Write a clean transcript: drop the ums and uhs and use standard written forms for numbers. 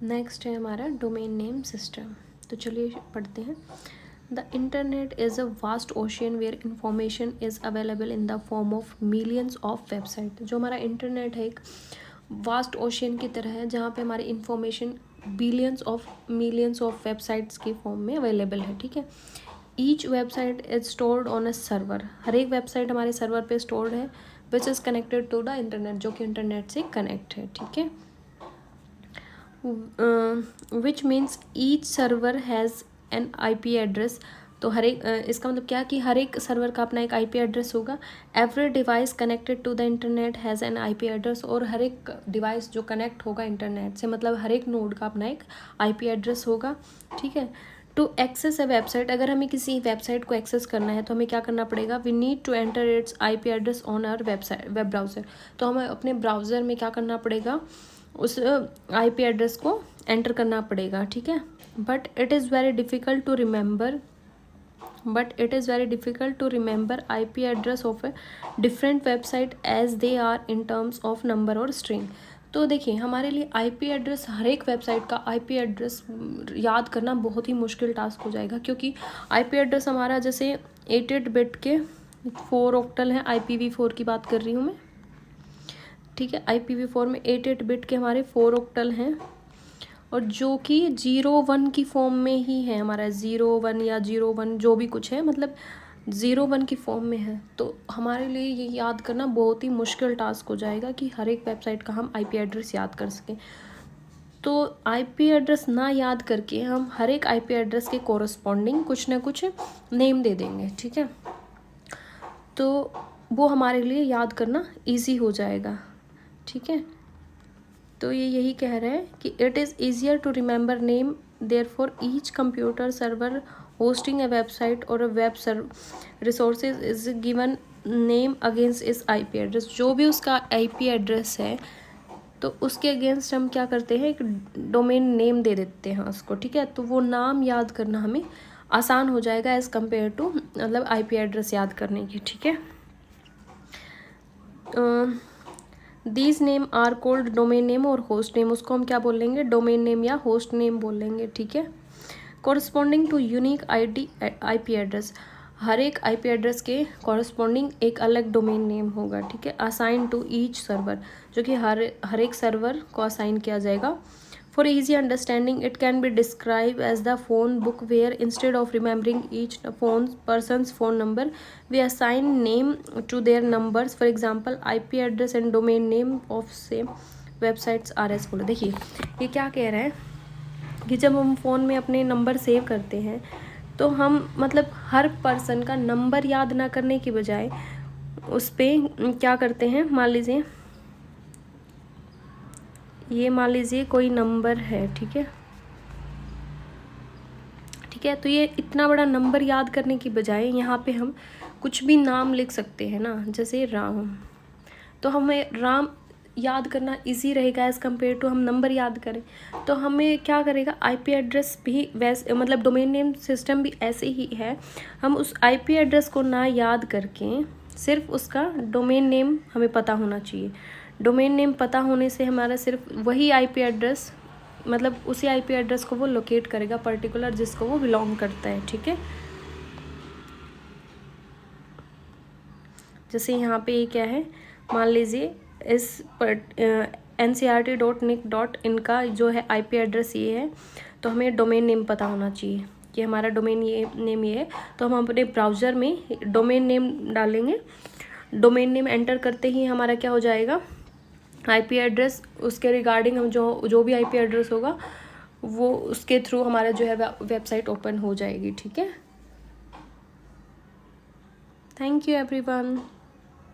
Next है हमारा domain name system. तो चलिए पढ़ते हैं। The internet is a vast ocean where information is available in the form of millions of website. जो हमारा इंटरनेट है एक वास्ट ओशियन की तरह है जहाँ पे हमारी इंफॉर्मेशन मिलियंस ऑफ वेबसाइट्स के फॉर्म में अवेलेबल है। ठीक है। Each website is stored on a server. हर एक वेबसाइट हमारे सर्वर पे स्टोर्ड है which is connected to the internet, जो कि इंटरनेट से कनेक्ट है। ठीक है। Which means each server has an IP address. तो हर एक इसका मतलब क्या कि हर एक सर्वर का अपना एक IP एड्रेस होगा। Every device connected to the internet has an IP address. और हर एक डिवाइस जो कनेक्ट होगा इंटरनेट से, मतलब हर एक नोड का अपना एक IP एड्रेस होगा। ठीक है। टू एक्सेस अ वेबसाइट, अगर हमें किसी वेबसाइट को एक्सेस करना है तो हमें क्या करना पड़ेगा? We need to enter its IP address on our web browser. तो हमें अपने ब्राउज़र में क्या करना पड़ेगा? उस IP एड्रेस को एंटर करना पड़ेगा। ठीक है। But it is very difficult to remember IP address of a different website as they are in terms of number और स्ट्रिंग। तो देखिए हमारे लिए IP एड्रेस, हर एक वेबसाइट का IP एड्रेस याद करना बहुत ही मुश्किल टास्क हो जाएगा, क्योंकि IP एड्रेस हमारा जैसे 88 बिट के 4 ऑक्टल हैं। IPv4 की बात कर रही हूँ मैं। ठीक है। IPv4 में 88 बिट के हमारे 4 ऑक्टल हैं, और जो कि 01 की फॉर्म में ही है हमारा। 01 या 01 जो भी कुछ है, मतलब 01 की फॉर्म में है। तो हमारे लिए ये याद करना बहुत ही मुश्किल टास्क हो जाएगा कि हर एक वेबसाइट का हम IP एड्रेस याद कर सकें। तो IP एड्रेस ना याद करके हम हर एक IP एड्रेस के कोरस्पॉन्डिंग कुछ ना कुछ नेम दे देंगे। ठीक है। तो वो हमारे लिए याद करना ईजी हो जाएगा। ठीक है। तो ये यही कह रहे हैं कि it is easier to remember name therefore each computer server hosting a website और a web resources is given name against इस IP एड्रेस। जो भी उसका IP एड्रेस है तो उसके अगेंस्ट हम क्या करते हैं? एक डोमेन नेम दे देते हैं उसको। ठीक है। तो वो नाम याद करना हमें आसान हो जाएगा एज़ कम्पेयर टू मतलब IP एड्रेस याद करने की। ठीक है। These name are called domain name और होस्ट नेम। उसको हम क्या बोल लेंगे? डोमेन नेम या होस्ट नेम बोल लेंगे। ठीक है। Corresponding to unique IP address, हर एक IP एड्रेस के कॉरस्पॉन्डिंग एक अलग डोमेन नेम होगा। ठीक है। असाइन टू ईच सर्वर, जो कि हर एक सर्वर को असाइन किया जाएगा। For easy understanding it can be describe as the phone book where instead of remembering each person's phone number we assign name to their numbers. For example IP address and domain name of same websites are as follow. देखिए ये क्या कह रहे हैं कि जब हम phone में अपने नंबर सेव करते हैं तो हम मतलब हर पर्सन का नंबर याद ना करने की बजाय उस पर क्या करते हैं? मान लीजिए कोई नंबर है। ठीक है। ठीक है। तो ये इतना बड़ा नंबर याद करने की बजाय यहाँ पे हम कुछ भी नाम लिख सकते हैं ना, जैसे राम। तो हमें राम याद करना इजी रहेगा एज़ कम्पेयर टू हम नंबर याद करें। तो हमें क्या करेगा? IP एड्रेस भी वैसे मतलब डोमेन नेम सिस्टम भी ऐसे ही है। हम उस IP एड्रेस को ना याद करके सिर्फ उसका डोमेन नेम हमें पता होना चाहिए। डोमेन नेम पता होने से हमारा सिर्फ वही IP एड्रेस, मतलब उसी IP एड्रेस को वो लोकेट करेगा पर्टिकुलर जिसको वो बिलोंग करता है। ठीक है। जैसे यहाँ पे ये क्या है? मान लीजिए इस NCERT.nic.in का जो है IP एड्रेस ये है, तो हमें डोमेन नेम पता होना चाहिए कि हमारा डोमेन नेम ये है। तो हम अपने ब्राउज़र में डोमेन नेम डालेंगे। डोमेन नेम एंटर करते ही हमारा क्या हो जाएगा? IP एड्रेस, उसके रिगार्डिंग हम जो भी IP एड्रेस होगा वो उसके थ्रू हमारा जो है वेबसाइट ओपन हो जाएगी। ठीक है। Thank you everyone.